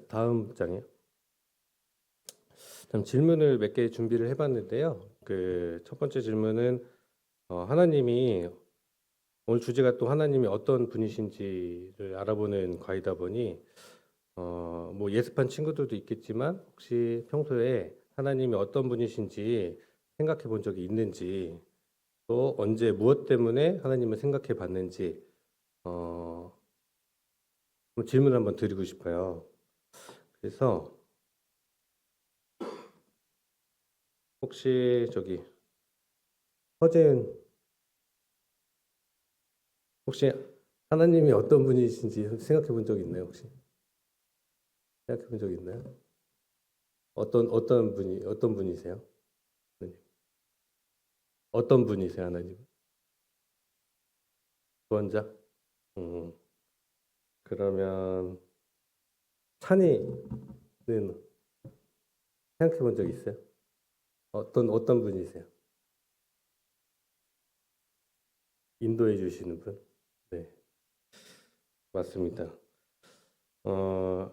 다음 장이요. 참 질문을 몇 개 준비를 해봤는데요. 그 첫 번째 질문은 하나님이 오늘 주제가 또 하나님이 어떤 분이신지를 알아보는 과이다 보니 뭐 예습한 친구들도 있겠지만 혹시 평소에 하나님이 어떤 분이신지 생각해 본 적이 있는지 또 언제 무엇 때문에 하나님을 생각해 봤는지 어, 질문을 한번 드리고 싶어요. 그래서 혹시 저기 허재은 혹시 하나님이 어떤 분이신지 생각해 본 적 있나요? 혹시 생각해 본 적 있나요? 어떤 분이세요? 하나님. 어떤 분이세요, 하나님? 구원자? 음, 그러면 찬이는 생각해 본 적 있어요? 어떤 분이세요? 인도해 주시는 분? 네, 맞습니다. 어,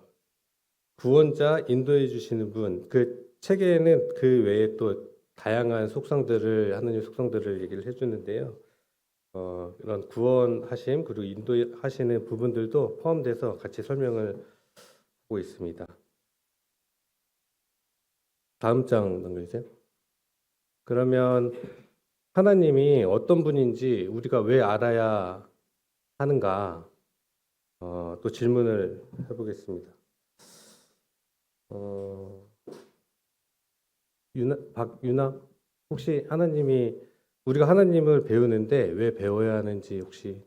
구원자 인도해 주시는 분, 그 책에는 그 외에 또 다양한 속성들을 하나님 속성들을 얘기를 해주는데요. 이런 구원하심 그리고 인도하시는 부분들도 포함돼서 같이 설명을 하고 있습니다. 다음 장 넘겨주세요. 그러면 하나님이 어떤 분인지 우리가 왜 알아야 하는가? 또 질문을 해보겠습니다. 어, 박유나 혹시 우리가 하나님을 배우는데 왜 배워야 하는지 혹시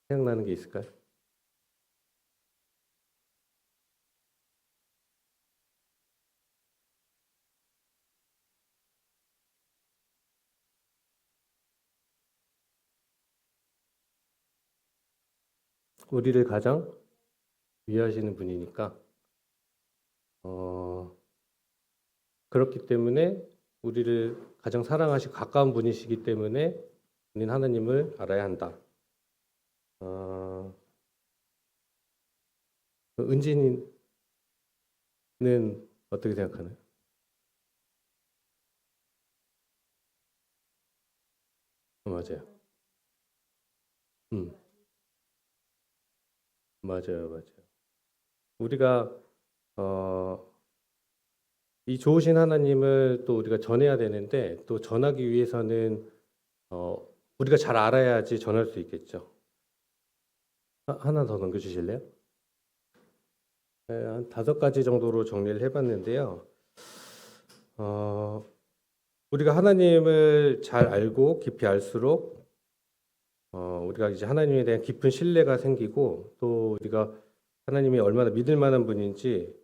생각나는 게 있을까요? 우리를 가장 위하시는 분이니까 어, 그렇기 때문에 우리를 가장 사랑하시고 가까운 분이시기 때문에 우리는 하나님을 알아야 한다. 어, 은진이는 어떻게 생각하나요? 맞아요. 음, 맞아요. 우리가 어, 이 좋으신 하나님을 또 우리가 전해야 되는데 또 전하기 위해서는 어, 우리가 잘 알아야지 전할 수 있겠죠. 하나 더 넘겨주실래요? 네, 한 5가지 정도로 정리를 해봤는데요. 어, 우리가 하나님을 잘 알고 깊이 알수록 우리가 이제 하나님에 대한 깊은 신뢰가 생기고 또 우리가 하나님이 얼마나 믿을 만한 분인지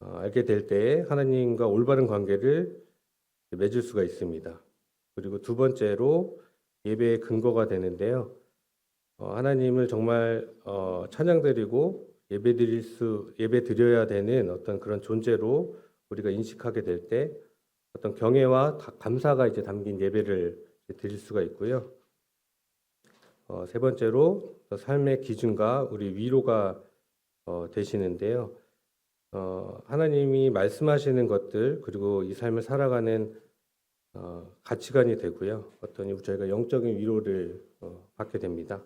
알게 될 때에 하나님과 올바른 관계를 맺을 수가 있습니다. 그리고 두 번째로 예배의 근거가 되는데요. 하나님을 정말 찬양드리고 예배 드려야 되는 어떤 그런 존재로 우리가 인식하게 될 때 어떤 경외와 감사가 이제 담긴 예배를 드릴 수가 있고요. 세 번째로 삶의 기준과 우리 위로가 되시는데요. 하나님이 말씀하시는 것들 그리고 이 삶을 살아가는 가치관이 되고요. 저희가 영적인 위로를 받게 됩니다.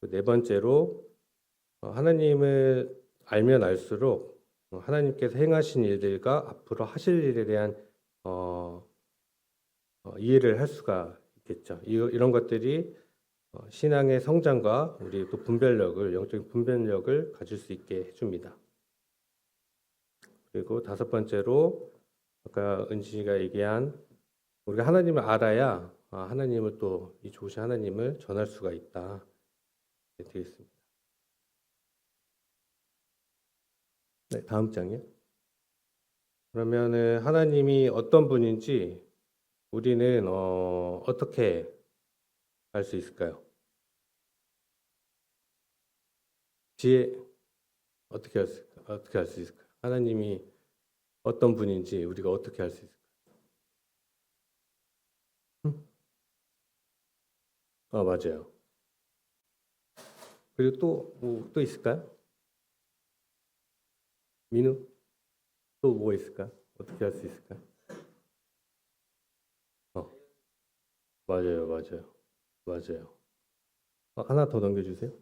네 번째로 하나님을 알면 알수록 하나님께서 행하신 일들과 앞으로 하실 일에 대한 어, 이해를 할 수가 있겠죠. 이런 것들이 신앙의 성장과 우리 또 영적인 분별력을 가질 수 있게 해줍니다. 그리고 다섯 번째로 아까 은진이가 얘기한 우리가 하나님을 알아야 하나님을 또 이 좋으신 하나님을 전할 수가 있다. 네, 되겠습니다. 네, 다음 장이요. 그러면은 하나님이 어떤 분인지 우리는 어떻게 알 수 있을까요? 지혜 어떻게 알 수 있을까요? 하나님이 어떤 분인지 우리가 어떻게 알 수 있을까요? 맞아요. 그리고 또 있을까요? 민우 또 뭐 있을까? 어떻게 할 수 있을까? 어, 맞아요, 맞아요, 맞아요. 하나 더 넘겨주세요.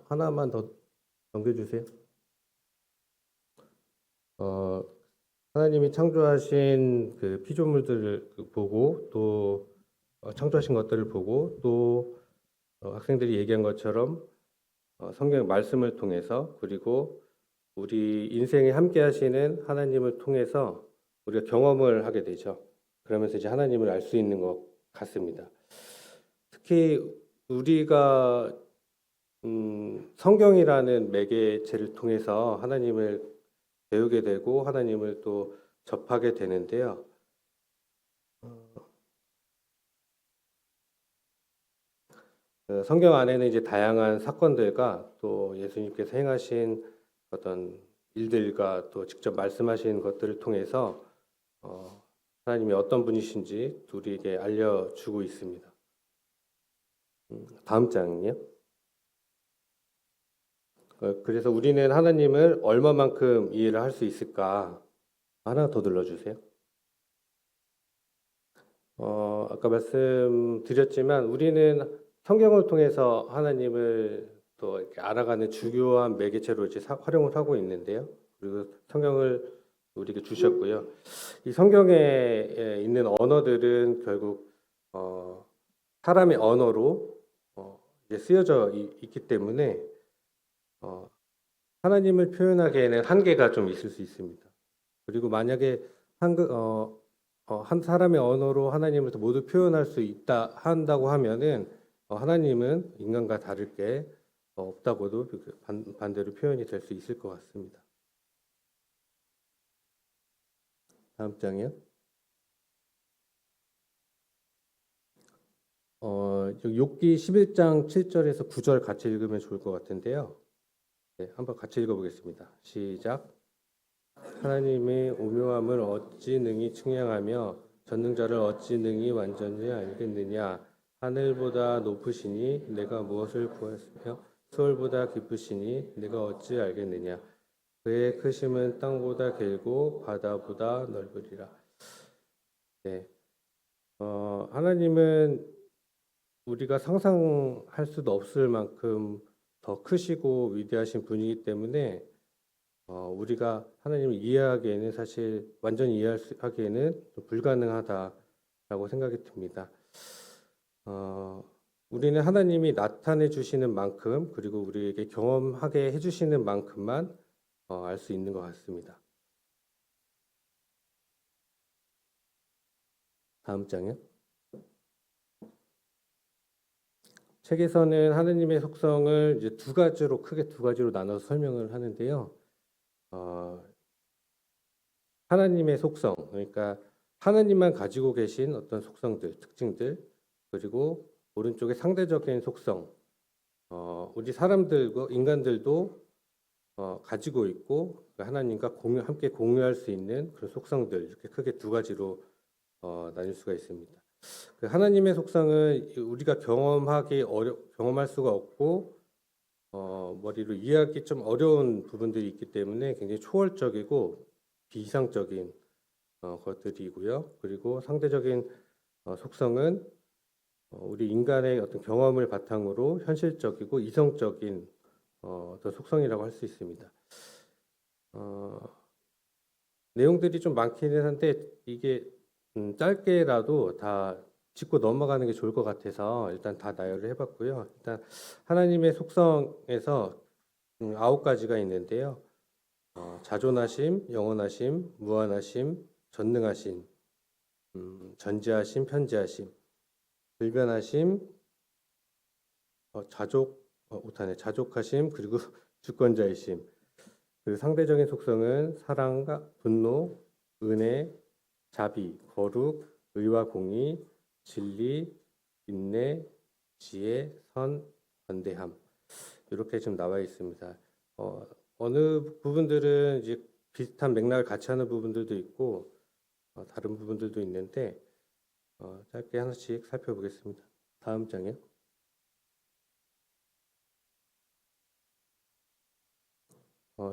하나만 더 넘겨주세요. 어, 하나님이 창조하신 그 피조물들을 보고 또 창조하신 것들을 보고 또 학생들이 얘기한 것처럼 성경 말씀을 통해서 그리고 우리 인생에 함께 하시는 하나님을 통해서 우리가 경험을 하게 되죠. 그러면서 이제 하나님을 알 수 있는 것 같습니다. 특히 우리가 성경이라는 매개체를 통해서 하나님을 배우게 되고 하나님을 또 접하게 되는데요. 성경 안에는 이제 다양한 사건들과 또 예수님께서 행하신 어떤 일들과 또 직접 말씀하신 것들을 통해서 하나님이 어떤 분이신지 우리에게 알려주고 있습니다. 다음 장이요. 그래서 우리는 하나님을 얼마만큼 이해를 할 수 있을까? 하나 더 눌러주세요. 아까 말씀드렸지만 우리는 성경을 통해서 하나님을 또 이렇게 알아가는 주요한 매개체로 이제 활용을 하고 있는데요. 그리고 성경을 우리에게 주셨고요. 이 성경에 있는 언어들은 결국 사람의 언어로 이제 쓰여져 있기 때문에 하나님을 표현하기에는 한계가 좀 있을 수 있습니다. 그리고 만약에 한 사람의 언어로 하나님을 모두 표현할 수 있다 한다고 하면은 하나님은 인간과 다를 게 없다고도 반대로 표현이 될 수 있을 것 같습니다. 다음 장이요. 욥기 11장 7절에서 9절 같이 읽으면 좋을 것 같은데요. 네, 한번 같이 읽어보겠습니다. 시작. 하나님의 오묘함을 어찌 능히 측량하며 전능자를 어찌 능히 완전히 알겠느냐. 하늘보다 높으시니 내가 무엇을 구하였으며 수월보다 깊으시니 내가 어찌 알겠느냐. 그의 크심은 땅보다 길고 바다보다 넓으리라. 네, 하나님은 우리가 상상할 수도 없을 만큼 더 크시고 위대하신 분이기 때문에 우리가 하나님을 이해하기에는 사실 완전히 이해하기에는 좀 불가능하다라고 생각이 듭니다. 우리는 하나님이 나타내 주시는 만큼 그리고 우리에게 경험하게 해주시는 만큼만 알 수 있는 것 같습니다. 다음 장이요. 책에서는 하나님의 속성을 이제 크게 두 가지로 나눠서 설명을 하는데요. 하나님의 속성, 그러니까 하나님만 가지고 계신 어떤 속성들, 특징들, 그리고 오른쪽에 상대적인 속성, 우리 사람들과 인간들도 가지고 있고 하나님과 함께 공유할 수 있는 그런 속성들 이렇게 크게 두 가지로 나눌 수가 있습니다. 그 하나님의 속성은 우리가 경험할 수가 없고 머리로 이해하기 좀 어려운 부분들이 있기 때문에 굉장히 초월적이고 비이상적인 것들이고요. 그리고 상대적인 속성은 우리 인간의 어떤 경험을 바탕으로 현실적이고 이성적인 어떤 속성이라고 할 수 있습니다. 내용들이 좀 많기는 한데 이게 짧게라도 다 짚고 넘어가는 게 좋을 것 같아서 일단 다 나열을 해봤고요. 일단 하나님의 속성에서 9가지가 있는데요. 자존하심, 영원하심, 무한하심, 전능하심, 전지하심, 편지하심, 불변하심, 자족하심, 그리고 주권자이심. 그 상대적인 속성은 사랑과 분노, 은혜, 자비, 거룩, 의와 공의, 진리, 인내, 지혜, 선, 관대함. 이렇게 좀 나와 있습니다. 어느 부분들은 이제 비슷한 맥락을 같이 하는 부분들도 있고 다른 부분들도 있는데 짧게 하나씩 살펴보겠습니다. 다음 장이요.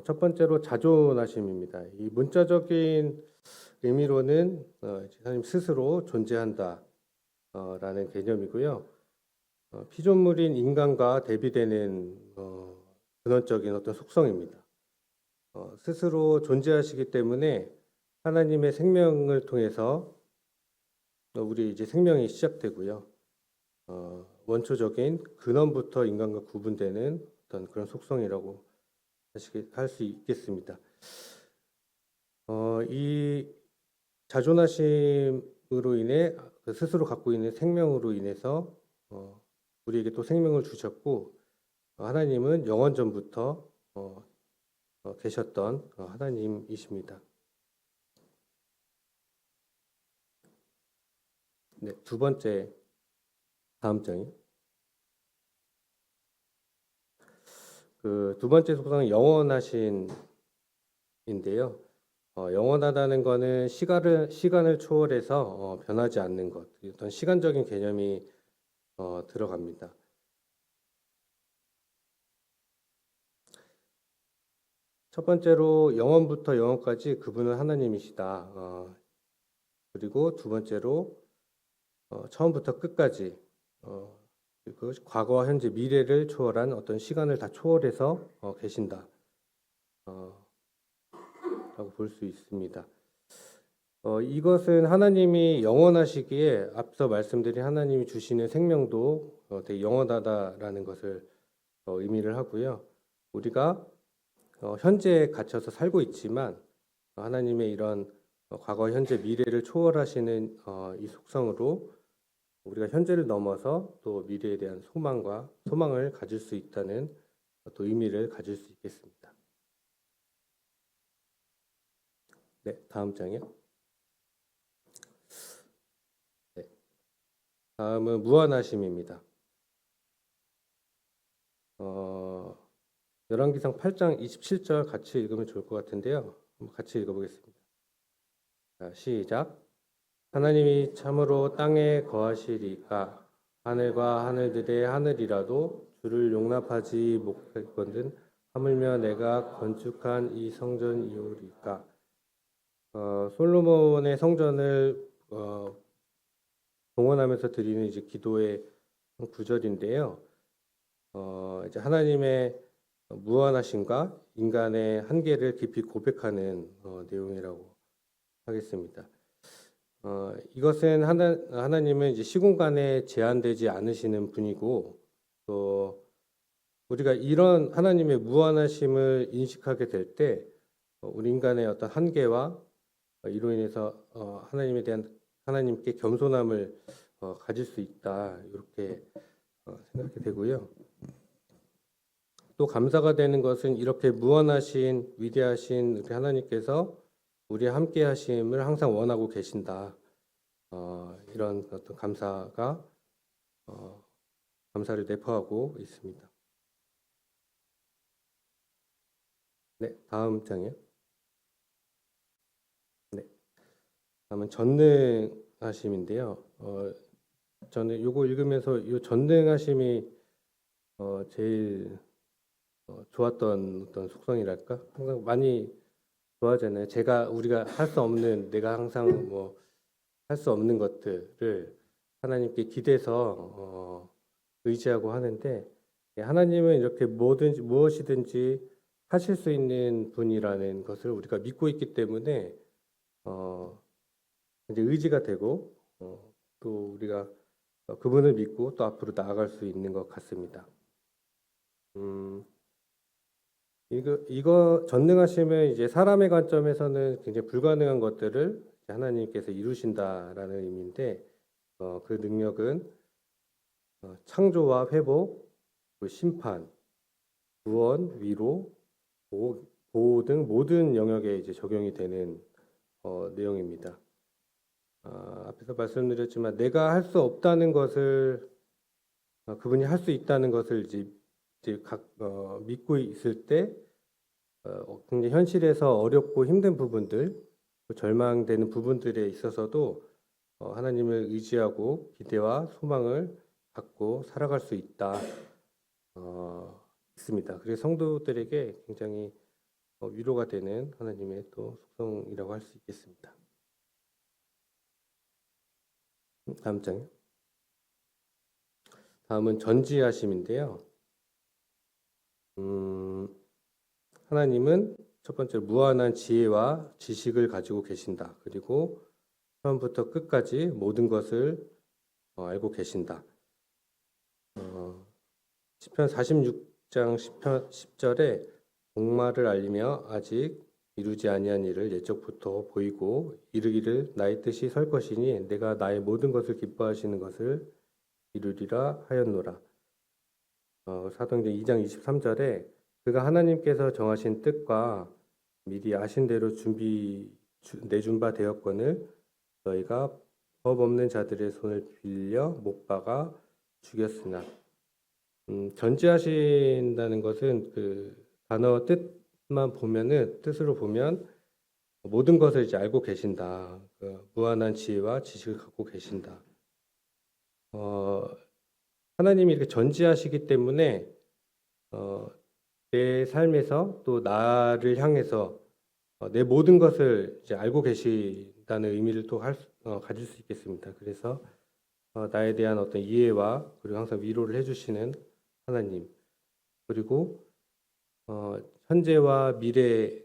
첫 번째로 자존하심입니다. 이 문자적인 의미로는 하나님 스스로 존재한다 라는 개념이고요. 피조물인 인간과 대비되는 근원적인 어떤 속성입니다. 스스로 존재하시기 때문에 하나님의 생명을 통해서 우리 이제 생명이 시작되고요. 원초적인 근원부터 인간과 구분되는 어떤 그런 속성이라고 할 수 있겠습니다. 이 자존하심으로 인해 스스로 갖고 있는 생명으로 인해서 우리에게 또 생명을 주셨고, 하나님은 영원 전부터 계셨던 하나님이십니다. 네, 두 번째, 다음 장이. 그 두 번째 속성은 영원하신인데요. 영원하다는 것은 시간을 초월해서 변하지 않는 것, 어떤 시간적인 개념이 들어갑니다. 첫 번째로 영원부터 영원까지 그분은 하나님이시다. 그리고 두 번째로 처음부터 끝까지 그리고 과거와 현재 미래를 초월한 어떤 시간을 다 초월해서 계신다 라고 볼 수 있습니다. 이것은 하나님이 영원하시기에 앞서 말씀드린 하나님이 주시는 생명도 되게 영원하다라는 것을 의미를 하고요. 우리가 현재에 갇혀서 살고 있지만 하나님의 이런 과거, 현재, 미래를 초월하시는 이 속성으로 우리가 현재를 넘어서 또 미래에 대한 소망을 가질 수 있다는 또 의미를 가질 수 있겠습니다. 네, 다음 장이요. 네, 다음은 무한하심입니다. 열왕기상 8장 27절 같이 읽으면 좋을 것 같은데요. 한번 같이 읽어보겠습니다. 자, 시작. 하나님이 참으로 땅에 거하시리까 하늘과 하늘들의 하늘이라도 주를 용납하지 못하거든 하물며 내가 건축한 이 성전이오리까. 솔로몬의 성전을 동원하면서 드리는 이제 기도의 구절인데요. 이제 하나님의 무한하심과 인간의 한계를 깊이 고백하는 내용이라고 하겠습니다. 이것은 하나님은 이제 시공간에 제한되지 않으시는 분이고, 또 우리가 이런 하나님의 무한하심을 인식하게 될 때 우리 인간의 어떤 한계와 이로 인해서 하나님께 겸손함을 가질 수 있다, 이렇게 생각이 되고요. 또 감사가 되는 것은 이렇게 무한하신 위대하신 우리 하나님께서 우리와 함께 하심을 항상 원하고 계신다. 이런 어떤 감사를 내포하고 있습니다. 네, 다음 장이요. 네, 다음은 전능하심인데요. 저는 이거 읽으면서 이 전능하심이 제일 좋았던 어떤 속성이랄까? 항상 많이 좋아하잖아요. 우리가 할 수 없는, 내가 항상 뭐 할 수 없는 것들을 하나님께 기대서 의지하고 하는데, 하나님은 이렇게 무엇이든지 하실 수 있는 분이라는 것을 우리가 믿고 있기 때문에 이제 의지가 되고 또 우리가 그분을 믿고 또 앞으로 나아갈 수 있는 것 같습니다. 이거 전능하시면 이제 사람의 관점에서는 굉장히 불가능한 것들을 하나님께서 이루신다라는 의미인데, 그 능력은 창조와 회복, 심판, 구원, 위로, 보호 등 모든 영역에 이제 적용이 되는 내용입니다. 앞에서 말씀드렸지만 내가 할 수 없다는 것을 그분이 할 수 있다는 것을 이제 믿고 있을 때 굉장히 현실에서 어렵고 힘든 부분들, 절망되는 부분들에 있어서도 하나님을 의지하고 기대와 소망을 갖고 살아갈 수 있다 있습니다. 그래서 성도들에게 굉장히 위로가 되는 하나님의 또 속성이라고 할 수 있겠습니다. 다음 장요. 다음은 전지하심인데요. 하나님은 첫 번째 무한한 지혜와 지식을 가지고 계신다. 그리고 처음부터 끝까지 모든 것을 알고 계신다. 시편 46장 10절에 목마를 알리며 아직 이루지 아니한 일을 예적부터 보이고 이르기를 나의 뜻이 설 것이니 내가 나의 모든 것을 기뻐하시는 것을 이루리라 하였노라. 사도행전 2장 23절에 그가 하나님께서 정하신 뜻과 미리 아신 대로 내준 바 되었거늘 너희가 법 없는 자들의 손을 빌려 못 박아 죽였으나 전지하신다는 것은 그 단어 뜻만 보면은 뜻으로 보면 모든 것을 이제 알고 계신다. 그 무한한 지혜와 지식을 갖고 계신다. 하나님이 이렇게 전지하시기 때문에 내 삶에서 또 나를 향해서 내 모든 것을 이제 알고 계신다는 의미를 또 가질 수 있겠습니다. 그래서 나에 대한 어떤 이해와 그리고 항상 위로를 해주시는 하나님, 그리고 현재와 미래에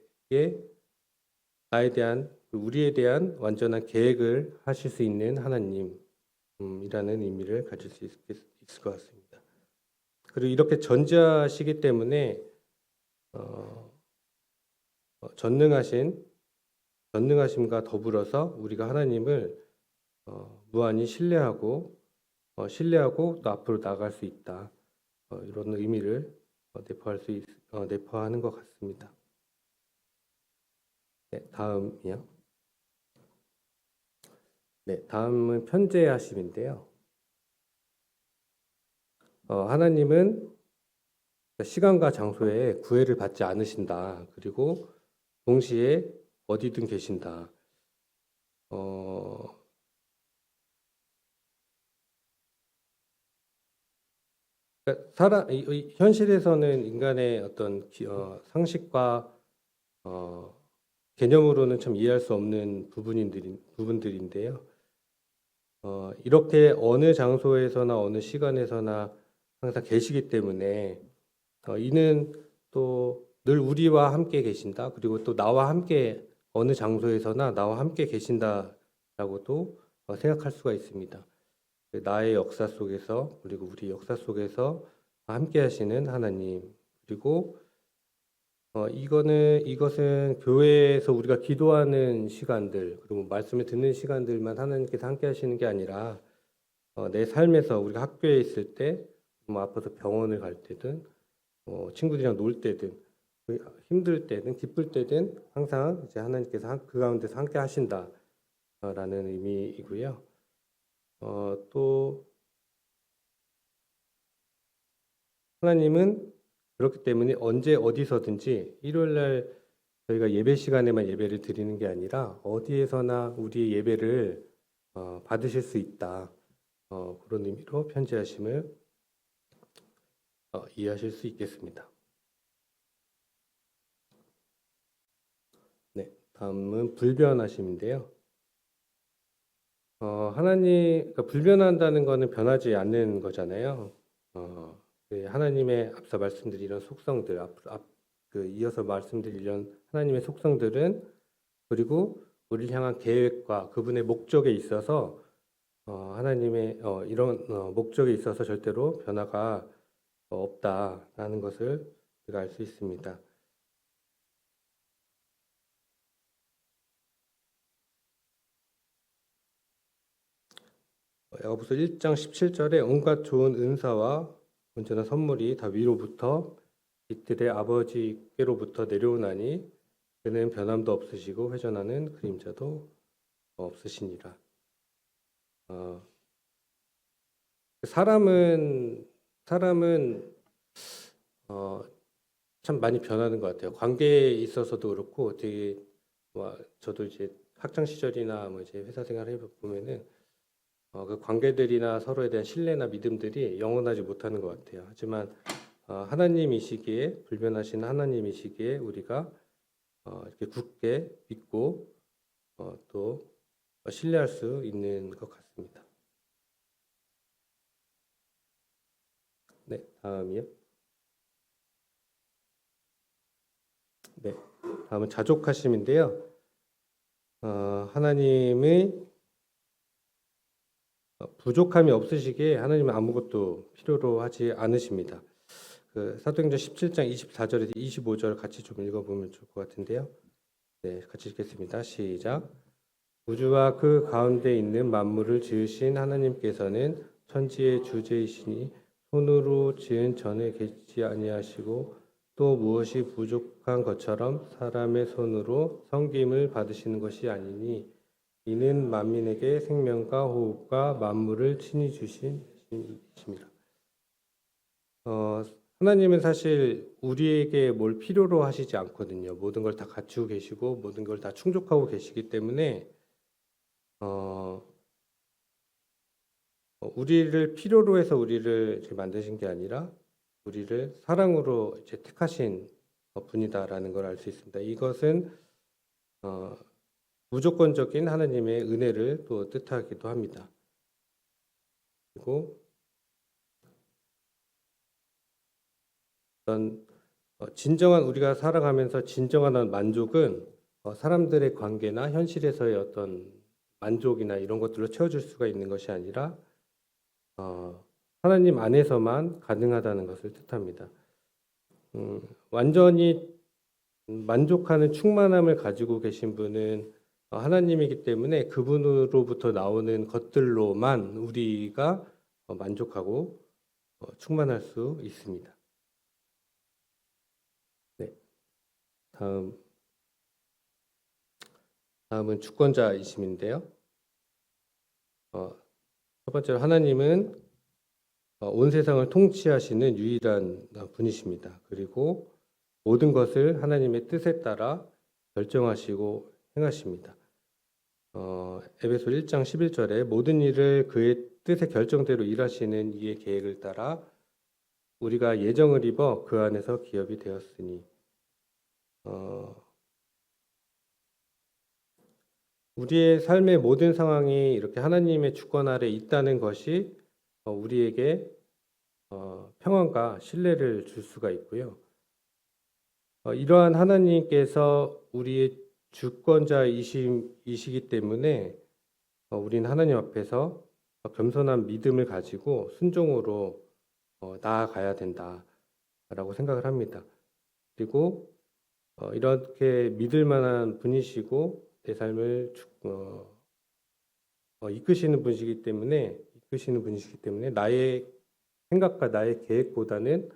나에 대한 우리에 대한 완전한 계획을 하실 수 있는 하나님이라는 의미를 가질 수 있을 것 같습니다. 그리고 이렇게 전지하시기 때문에 전능하심과 더불어서 우리가 하나님을 무한히 신뢰하고 또 앞으로 나아갈 수 있다. 이런 의미를 내포하는 것 같습니다. 네, 다음이요. 네, 다음은 편재하심인데요. 하나님은 시간과 장소에 구애를 받지 않으신다. 그리고 동시에 어디든 계신다. 그러니까 현실에서는 인간의 어떤 상식과 개념으로는 참 이해할 수 없는 부분들인데요. 이렇게 어느 장소에서나 어느 시간에서나 항상 계시기 때문에 이는 또 늘 우리와 함께 계신다. 그리고 또 나와 함께 어느 장소에서나 나와 함께 계신다라고도 생각할 수가 있습니다. 나의 역사 속에서 그리고 우리 역사 속에서 함께 하시는 하나님, 그리고 이것은 교회에서 우리가 기도하는 시간들 그리고 말씀을 듣는 시간들만 하나님께서 함께 하시는 게 아니라 내 삶에서 우리가 학교에 있을 때, 뭐 아파서 병원을 갈 때든 친구들이랑 놀 때든 힘들 때든 기쁠 때든 항상 이제 하나님께서 그 가운데서 함께 하신다라는 의미이고요. 또 하나님은 그렇기 때문에 언제 어디서든지 일요일날 저희가 예배 시간에만 예배를 드리는 게 아니라 어디에서나 우리의 예배를 받으실 수 있다. 그런 의미로 편지하심을 이해하실 수 있겠습니다. 네, 다음은 불변하심인데요. 그러니까 불변한다는 것은 변하지 않는 거잖아요. 하나님의 앞서 말씀드린 이런 속성들, 이어서 말씀드린 이런 하나님의 속성들은, 그리고 우리를 향한 계획과 그분의 목적에 있어서 하나님의 이런 목적에 있어서 절대로 변화가 없다라는 것을 우리가 알 수 있습니다. 야고보서 1장 17절에 온갖 좋은 은사와 온전한 선물이 다 위로부터 이들의 아버지께로부터 내려오나니 그는 변함도 없으시고 회전하는 그림자도 없으시니라. 사람은 참 많이 변하는 것 같아요. 관계에 있어서도 그렇고 되게 저도 이제 학창 시절이나 뭐 이제 회사 생활을 해보면은 그 관계들이나 서로에 대한 신뢰나 믿음들이 영원하지 못하는 것 같아요. 하지만 하나님이시기에, 불변하신 하나님이시기에 우리가 이렇게 굳게 믿고 또 신뢰할 수 있는 것 같습니다. 네, 다음이요. 네, 다음은 자족하심인데요. 하나님의 부족함이 없으시기에 하나님은 아무것도 필요로 하지 않으십니다. 사도행전 17장 24절에서 25절 같이 좀 읽어보면 좋을 것 같은데요. 네, 같이 읽겠습니다. 시작. 우주와 그 가운데 있는 만물을 지으신 하나님께서는 천지의 주제이시니 손으로 지은 전에 계시지 아니하시고 또 무엇이 부족한 것처럼 사람의 손으로 섬김을 받으시는 것이 아니니 이는 만민에게 생명과 호흡과 만물을 친히 주신 이십니다. 하나님은 사실 우리에게 뭘 필요로 하시지 않거든요. 모든 걸 다 갖추고 계시고 모든 걸 다 충족하고 계시기 때문에 우리를 필요로 해서 우리를 이렇게 만드신 게 아니라 우리를 사랑으로 이제 택하신 분이다라는 걸 알 수 있습니다. 이것은 무조건적인 하나님의 은혜를 또 뜻하기도 합니다. 그리고 어떤 진정한 우리가 살아가면서 진정한 만족은 사람들의 관계나 현실에서의 어떤 만족이나 이런 것들로 채워줄 수가 있는 것이 아니라 하나님 안에서만 가능하다는 것을 뜻합니다. 완전히 만족하는 충만함을 가지고 계신 분은 하나님이기 때문에 그분으로부터 나오는 것들로만 우리가 만족하고 충만할 수 있습니다. 네, 다음은 주권자이심인데요. 첫 번째로 하나님은 온 세상을 통치하시는 유일한 분이십니다. 그리고 모든 것을 하나님의 뜻에 따라 결정하시고 행하십니다. 에베소 1장 11절에 모든 일을 그의 뜻의 결정대로 일하시는 이의 계획을 따라 우리가 예정을 입어 그 안에서 기업이 되었으니 우리의 삶의 모든 상황이 이렇게 하나님의 주권 아래 있다는 것이 우리에게 평안과 신뢰를 줄 수가 있고요. 이러한 하나님께서 우리의 주권자이시기 때문에 우리는 하나님 앞에서 겸손한 믿음을 가지고 순종으로 나아가야 된다라고 생각을 합니다. 그리고 이렇게 믿을 만한 분이시고 내 삶을 이끄시는 분이시기 때문에 나의 생각과 나의 계획보다는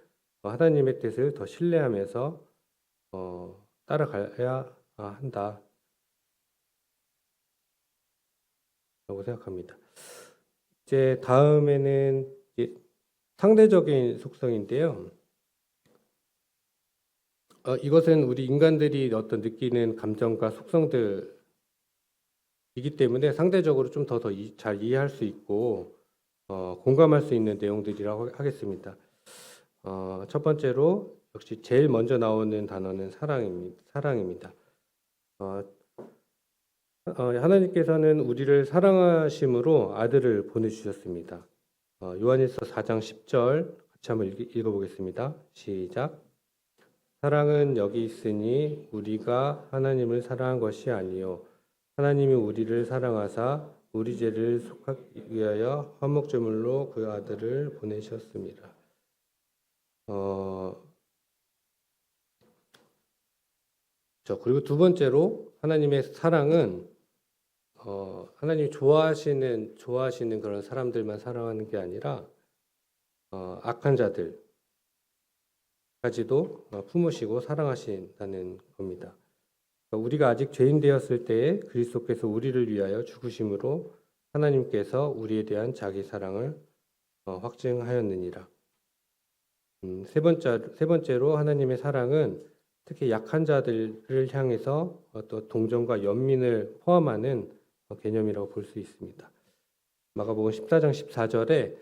하나님의 뜻을 더 신뢰하면서 따라가야 한다 라고 생각합니다. 이제 다음에는 상대적인 속성인데요. 이것은 우리 인간들이 어떤 느끼는 감정과 속성들이기 때문에 상대적으로 좀 더 잘 이해할 수 있고 공감할 수 있는 내용들이라고 하겠습니다. 첫 번째로 역시 제일 먼저 나오는 단어는 사랑입니다. 하나님께서는 우리를 사랑하심으로 아들을 보내주셨습니다. 요한일서 4장 10절 같이 한번 읽어보겠습니다. 시작. 사랑은 여기 있으니 우리가 하나님을 사랑한 것이 아니요 하나님이 우리를 사랑하사 우리 죄를 속하기 위하여 화목제물로 그 아들을 보내셨습니다. 그리고 두 번째로 하나님의 사랑은 하나님이 좋아하시는 그런 사람들만 사랑하는 게 아니라 악한 자들까지도 품으시고 사랑하신다는 겁니다. 우리가 아직 죄인 되었을 때에 그리스도께서 우리를 위하여 죽으심으로 하나님께서 우리에 대한 자기 사랑을 확증하였느니라. 세 번째로 하나님의 사랑은 특히 약한 자들을 향해서 또 동정과 연민을 포함하는 개념이라고 볼 수 있습니다. 마가복음 14장 14절에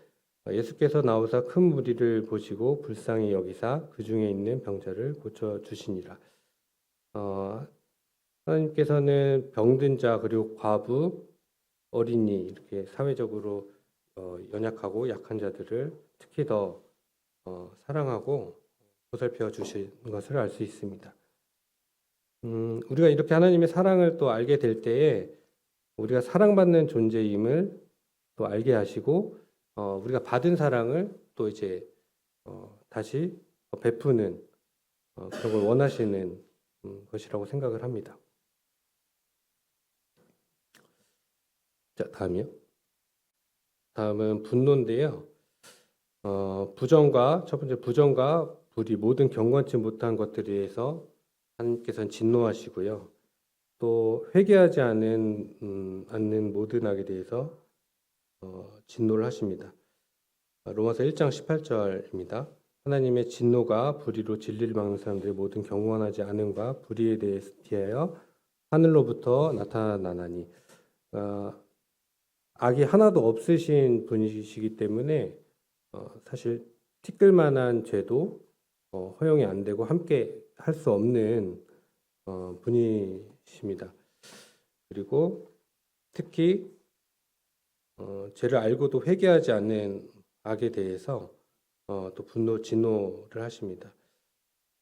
예수께서 나오사 큰 무리를 보시고 불쌍히 여기사 그 중에 있는 병자를 고쳐 주시니라. 하나님께서는 병든 자 그리고 과부, 어린이 이렇게 사회적으로 연약하고 약한 자들을 특히 더 사랑하고 보살펴 주신 것을 알 수 있습니다. 우리가 이렇게 하나님의 사랑을 또 알게 될 때에 우리가 사랑받는 존재임을 또 알게 하시고 우리가 받은 사랑을 또 이제 다시 베푸는 그런 걸 원하시는 것이라고 생각을 합니다. 자, 다음이요. 다음은 분노인데요. 첫 번째 부정과 불의 모든 경건치 못한 것들에 대해서 하나님께서는 진노하시고요. 또 회개하지 않는 모든 악에 대해서 진노를 하십니다. 로마서 1장 18절입니다. 하나님의 진노가 불의로 진리를 막는 사람들의 모든 경건하지 않음과 불의에 대하여 하늘로부터 나타나나니 악이 하나도 없으신 분이시기 때문에 사실 티끌만한 죄도 허용이 안 되고 함께 할 수 없는 분이십니다. 그리고 특히 죄를 알고도 회개하지 않는 악에 대해서 또 분노, 진노를 하십니다.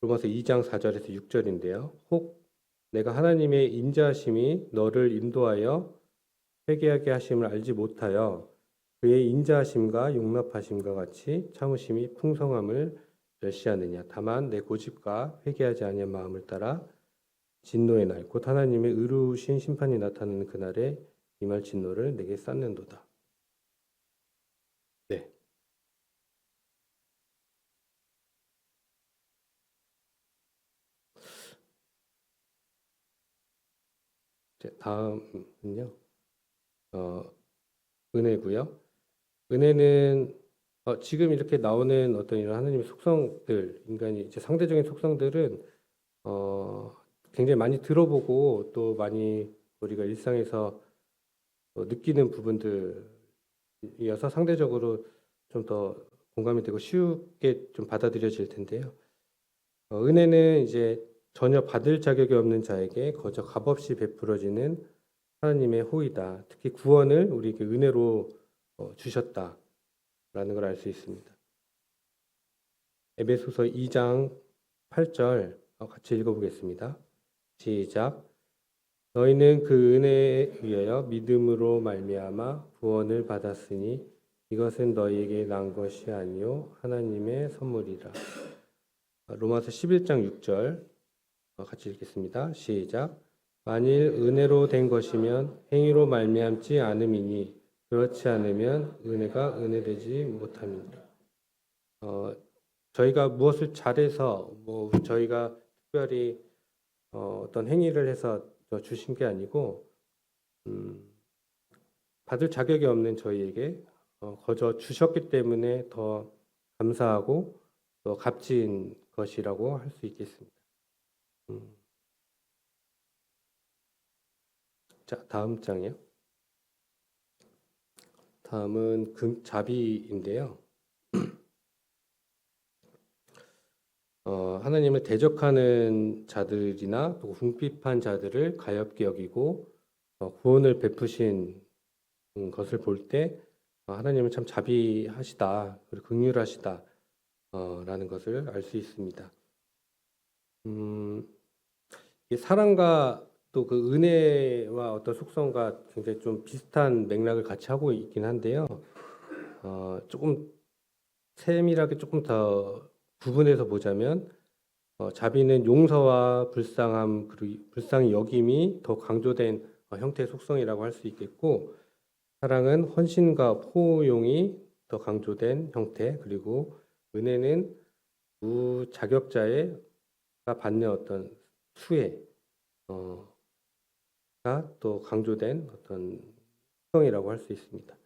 로마서 2장 4절에서 6절인데요. 혹 내가 하나님의 인자하심이 너를 인도하여 회개하게 하심을 알지 못하여 그의 인자하심과 용납하심과 같이 참으심이 풍성함을 멸시하느냐. 다만 내 고집과 회개하지 아니한 마음을 따라 진노의 날 곧 하나님의 의로우신 심판이 나타나는 그날에 임할 진노를 내게 쌓는도다. 네. 다음은요. 은혜고요. 은혜는 지금 이렇게 나오는 어떤 이런 하나님의 속성들, 인간이 이제 상대적인 속성들은 굉장히 많이 들어보고 또 많이 우리가 일상에서 느끼는 부분들이어서 상대적으로 좀 더 공감이 되고 쉽게 좀 받아들여질 텐데요. 은혜는 이제 전혀 받을 자격이 없는 자에게 거저 값없이 베풀어지는 하나님의 호의다. 특히 구원을 우리에게 은혜로 주셨다라는 걸 알 수 있습니다. 에베소서 2장 8절 같이 읽어보겠습니다. 시작. 너희는 그 은혜에 의하여 믿음으로 말미암아 구원을 받았으니 이것은 너희에게 난 것이 아니요 하나님의 선물이라. 로마서 11장 6절 같이 읽겠습니다. 시작. 만일 은혜로 된 것이면 행위로 말미암지 않음이니 그렇지 않으면 은혜가 은혜되지 못함이니라. 저희가 무엇을 잘해서 저희가 특별히 어떤 행위를 해서 주신 게 아니고 받을 자격이 없는 저희에게 거저 주셨기 때문에 더 감사하고 또 값진 것이라고 할 수 있겠습니다. 자, 다음 장이요. 다음은 자비인데요. 하나님을 대적하는 자들이나 또 궁핍한 자들을 가엾게 여기고 구원을 베푸신 것을 볼 때 하나님은 참 자비하시다, 그리고 긍휼하시다 라는 것을 알 수 있습니다. 이 사랑과 또 그 은혜와 어떤 속성과 굉장히 좀 비슷한 맥락을 같이 하고 있긴 한데요. 조금 세밀하게 조금 더 구분해서 보자면 자비는 용서와 불쌍함 그리고 불쌍히 여김이 더 강조된 형태의 속성이라고 할 수 있겠고, 사랑은 헌신과 포용이 더 강조된 형태, 그리고 은혜는 무자격자가 받는 어떤 수혜가 또 강조된 어떤 속성이라고 할 수 있습니다.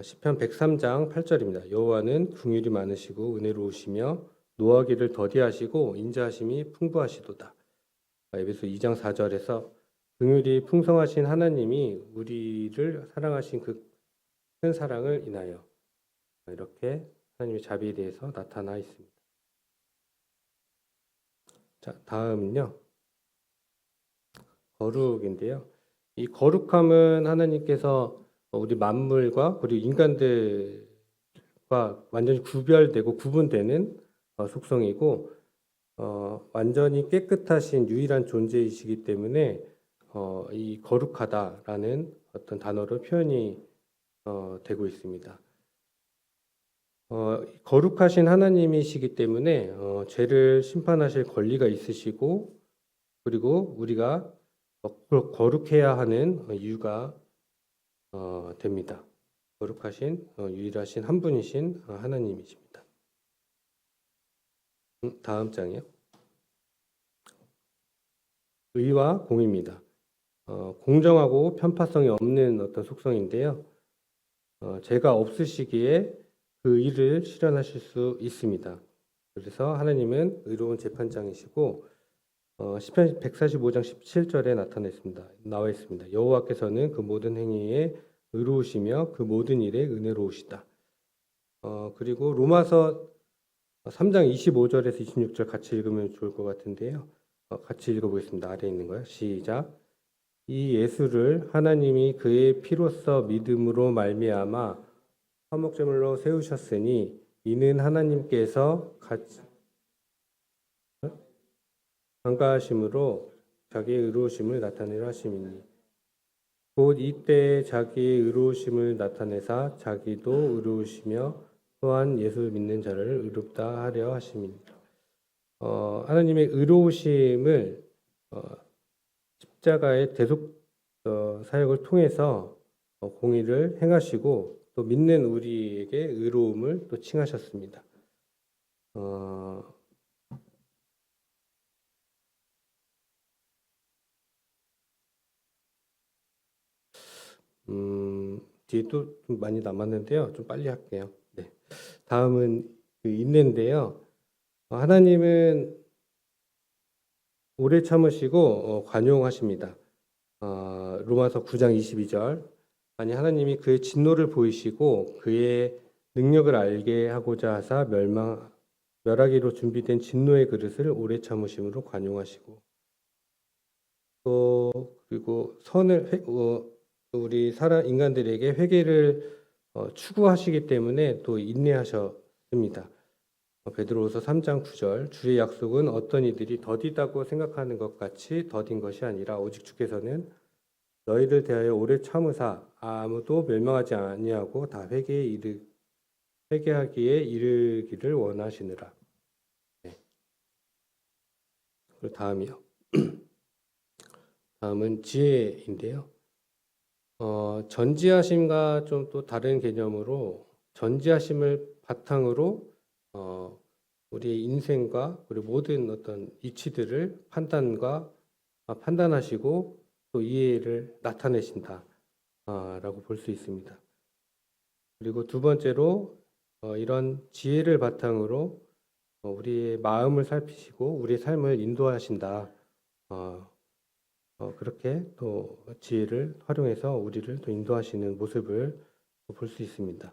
시편 103장 8절입니다. 여호와는 긍휼이 많으시고 은혜로우시며 노하기를 더디하시고 인자하심이 풍부하시도다. 에베소 2장 4절에서 긍휼이 풍성하신 하나님이 우리를 사랑하신 그 큰 사랑을 인하여 이렇게 하나님의 자비에 대해서 나타나 있습니다. 자, 다음은요. 거룩인데요. 이 거룩함은 하나님께서 우리 만물과 그리고 인간들과 완전히 구별되고 구분되는 속성이고 완전히 깨끗하신 유일한 존재이시기 때문에 이 거룩하다라는 어떤 단어로 표현이 되고 있습니다. 거룩하신 하나님이시기 때문에 죄를 심판하실 권리가 있으시고 그리고 우리가 거룩해야 하는 이유가 됩니다. 거룩하신 유일하신 한 분이신 하나님이십니다. 다음 장이요. 의와 공입니다. 공정하고 편파성이 없는 어떤 속성인데요. 죄가 없으시기에 그 일을 실현하실 수 있습니다. 그래서 하나님은 의로운 재판장이시고 시편 145장 17절에 나와 있습니다. 여호와께서는 그 모든 행위에 의로우시며 그 모든 일에 은혜로우시다. 그리고 로마서 3장 25절에서 26절 같이 읽으면 좋을 것 같은데요. 같이 읽어보겠습니다. 아래에 있는 거요. 시작. 이 예수를 하나님이 그의 피로써 믿음으로 말미암아 화목제물로 세우셨으니 이는 하나님께서 간과하심으로 자기의 의로우심을 나타내려 하심이니 곧 이때에 자기의 의로우심을 나타내사 자기도 의로우시며 또한 예수 믿는 자를 의롭다 하려 하심이니라. 하나님의 의로우심을 십자가의 대속 사역을 통해서 공의를 행하시고 또 믿는 우리에게 의로움을 또 칭하셨습니다. 뒤에 또 좀 많이 남았는데요. 좀 빨리 할게요. 네. 다음은 그 인내인데요. 하나님은 오래 참으시고 관용하십니다. 로마서 9장 22절. 아니 하나님이 그의 진노를 보이시고 그의 능력을 알게 하고자 하사 멸하기로 준비된 진노의 그릇을 오래 참으심으로 관용하시고 또 그리고 우리 인간들에게 회개를 추구하시기 때문에 또 인내하셨습니다. 베드로후서 3장 9절 주의 약속은 어떤 이들이 더디다고 생각하는 것 같이 더딘 것이 아니라 오직 주께서는 너희를 대하여 오래 참으사 아무도 멸망하지 아니하고 다 회개하기에 이르기를 원하시느라. 네. 그리고 다음이요. 다음은 지혜인데요. 전지하심과 좀 또 다른 개념으로 전지하심을 바탕으로 우리의 인생과 그리고 모든 어떤 이치들을 판단하시고 또 이해를 나타내신다 라고 볼 수 있습니다. 그리고 두 번째로 이런 지혜를 바탕으로 우리의 마음을 살피시고 우리의 삶을 인도하신다. 그렇게 또 지혜를 활용해서 우리를 또 인도하시는 모습을 볼 수 있습니다.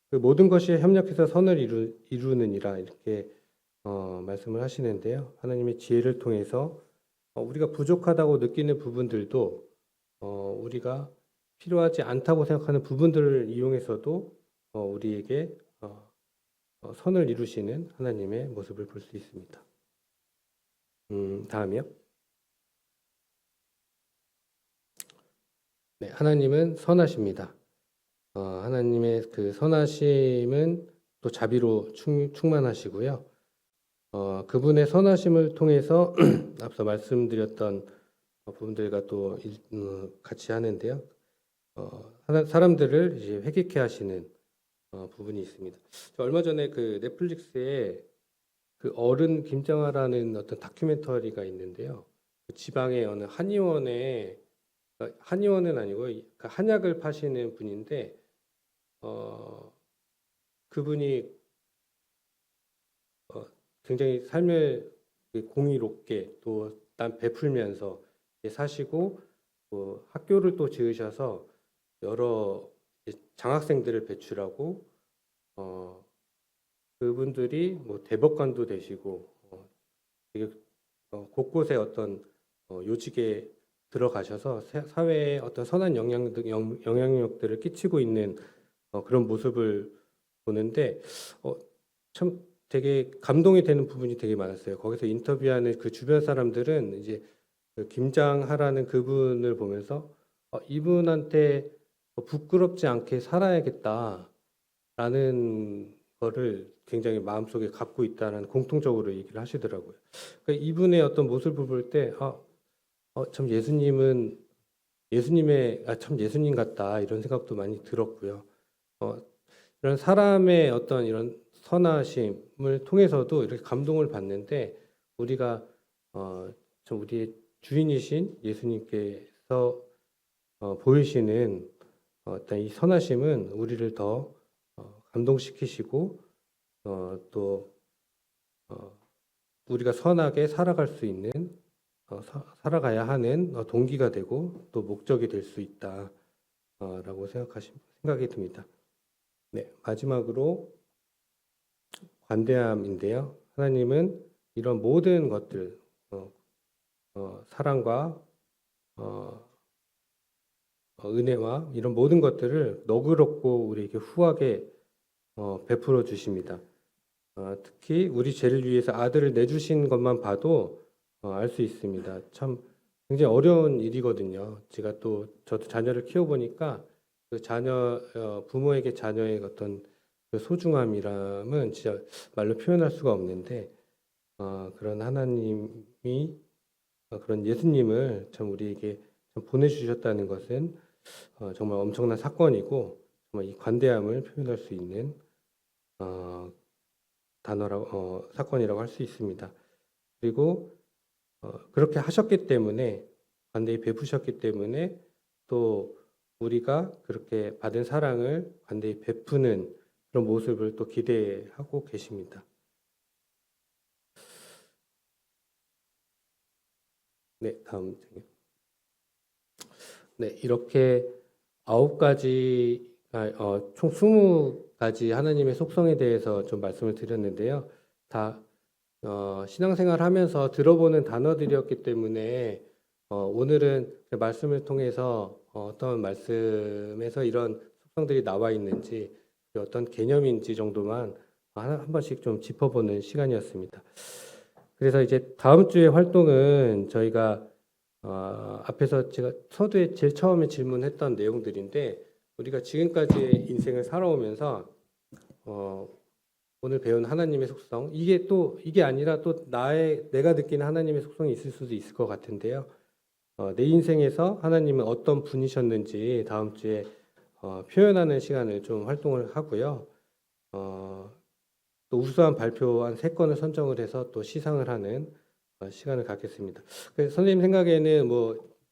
그 모든 것이 협력해서 선을 이루느니라 이렇게 말씀을 하시는데요. 하나님의 지혜를 통해서 우리가 부족하다고 느끼는 부분들도 우리가 필요하지 않다고 생각하는 부분들을 이용해서도 우리에게 선을 이루시는 하나님의 모습을 볼 수 있습니다. 다음이요. 네, 하나님은 선하십니다. 하나님의 그 선하심은 또 자비로 충만하시고요. 그분의 선하심을 통해서 앞서 말씀드렸던 부분들과 또 같이 하는데요. 사람들을 이제 회개케 하시는 부분이 있습니다. 얼마 전에 그 넷플릭스에 그 어른 김장하라는 어떤 다큐멘터리가 있는데요. 그 지방의 어느 한의원은 아니고 그 한약을 파시는 분인데 그분이 굉장히 삶을 공의롭게 또 베풀면서 사시고 또 학교를 또 지으셔서 여러 장학생들을 배출하고 그분들이 뭐 대법관도 되시고 되게 곳곳에 어떤 요직에 들어가셔서 사회에 어떤 선한 영향력들을 끼치고 있는 그런 모습을 보는데 참 되게 감동이 되는 부분이 되게 많았어요. 거기서 인터뷰하는 그 주변 사람들은 이제 그 김장하라는 그분을 보면서 이분한테 부끄럽지 않게 살아야겠다라는 거를 굉장히 마음속에 갖고 있다는 공통적으로 얘기를 하시더라고요. 그러니까 이분의 어떤 모습을 볼 때, 참 예수님은 참 예수님 같다 이런 생각도 많이 들었고요. 이런 사람의 어떤 이런 선하심을 통해서도 이렇게 감동을 받는데 우리가 참 우리의 주인이신 예수님께서 보이시는 어떤 이 선하심은 우리를 더 감동시키시고 또 우리가 선하게 살아갈 수 있는 살아가야 하는 동기가 되고 또 목적이 될 수 있다라고 생각이 듭니다. 네, 마지막으로 관대함인데요. 하나님은 이런 모든 것들, 사랑과 은혜와 이런 모든 것들을 너그럽고 우리에게 후하게 베풀어 주십니다. 특히 우리 죄를 위해서 아들을 내주신 것만 봐도 알 수 있습니다. 참 굉장히 어려운 일이거든요. 저도 자녀를 키워보니까 그 부모에게 자녀의 어떤 그 소중함이라면 진짜 말로 표현할 수가 없는데 그런 하나님이 그런 예수님을 참 우리에게 참 보내주셨다는 것은 정말 엄청난 사건이고 정말 이 관대함을 표현할 수 있는 사건이라고 할 수 있습니다. 그리고 그렇게 하셨기 때문에 관대히 베푸셨기 때문에 또 우리가 그렇게 받은 사랑을 관대히 베푸는 그런 모습을 또 기대하고 계십니다. 네, 다음 장면. 네, 이렇게 9가지, 총 20가지 하나님의 속성에 대해서 좀 말씀을 드렸는데요. 다 신앙생활 하면서 들어보는 단어들이었기 때문에 오늘은 그 말씀을 통해서 어떤 말씀에서 이런 속성들이 나와 있는지 어떤 개념인지 정도만 한 번씩 좀 짚어보는 시간이었습니다. 그래서 이제 다음 주에 활동은 저희가 앞에서 제가 서두에 제일 처음에 질문했던 내용들인데 우리가 지금까지의 인생을 살아오면서 오늘 배운 하나님의 속성 이게 아니라 또 내가 느끼는 하나님의 속성이 있을 수도 있을 것 같은데요. 내 인생에서 하나님은 어떤 분이셨는지 다음 주에 표현하는 시간을 좀 활동을 하고요. 또 우수한 발표 한 3건을 선정을 해서 또 시상을 하는 시간을 갖겠습니다. 그래서 선생님 생각에는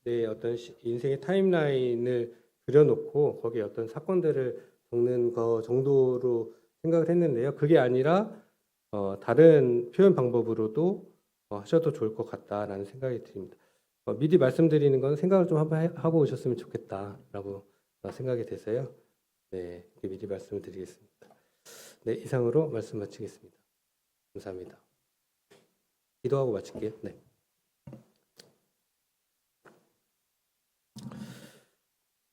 내 어떤 인생의 타임라인을 그려놓고 거기에 어떤 사건들을 적는 거 정도로 생각을 했는데요. 그게 아니라 다른 표현 방법으로도 하셔도 좋을 것 같다라는 생각이 듭니다. 미리 말씀드리는 건 생각을 좀 한번 하고 오셨으면 좋겠다라고 생각이 돼서요. 네, 이렇게 미리 말씀을 드리겠습니다. 네, 이상으로 말씀 마치겠습니다. 감사합니다. 기도하고 마칠게요. 네.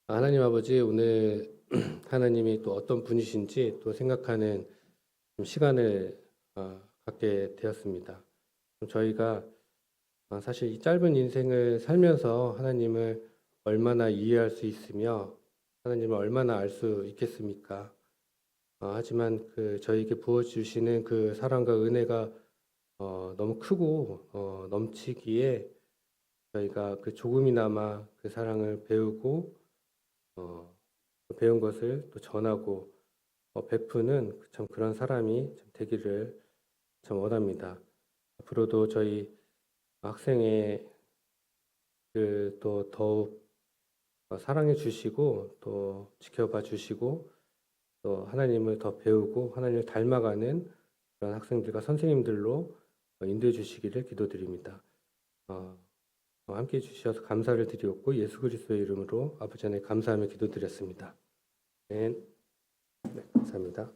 하나님 아버지, 오늘 하나님이 또 어떤 분이신지 또 생각하는 시간을 갖게 되었습니다. 저희가 사실 이 짧은 인생을 살면서 하나님을 얼마나 이해할 수 있으며 하나님을 얼마나 알 수 있겠습니까? 하지만 저희에게 부어주시는 그 사랑과 은혜가 너무 크고 넘치기에 저희가 그 조금이나마 그 사랑을 배우고 배운 것을 또 전하고 베푸는 참 그런 사람이 되기를 참 원합니다. 앞으로도 저희 학생의 또 더욱 사랑해 주시고 또 지켜봐 주시고 또 하나님을 더 배우고 하나님을 닮아가는 그런 학생들과 선생님들로 인도해 주시기를 기도드립니다. 함께 해주셔서 감사를 드리옵고 예수 그리스도의 이름으로 아버지 안에 감사하며 기도드렸습니다. 네, 감사합니다.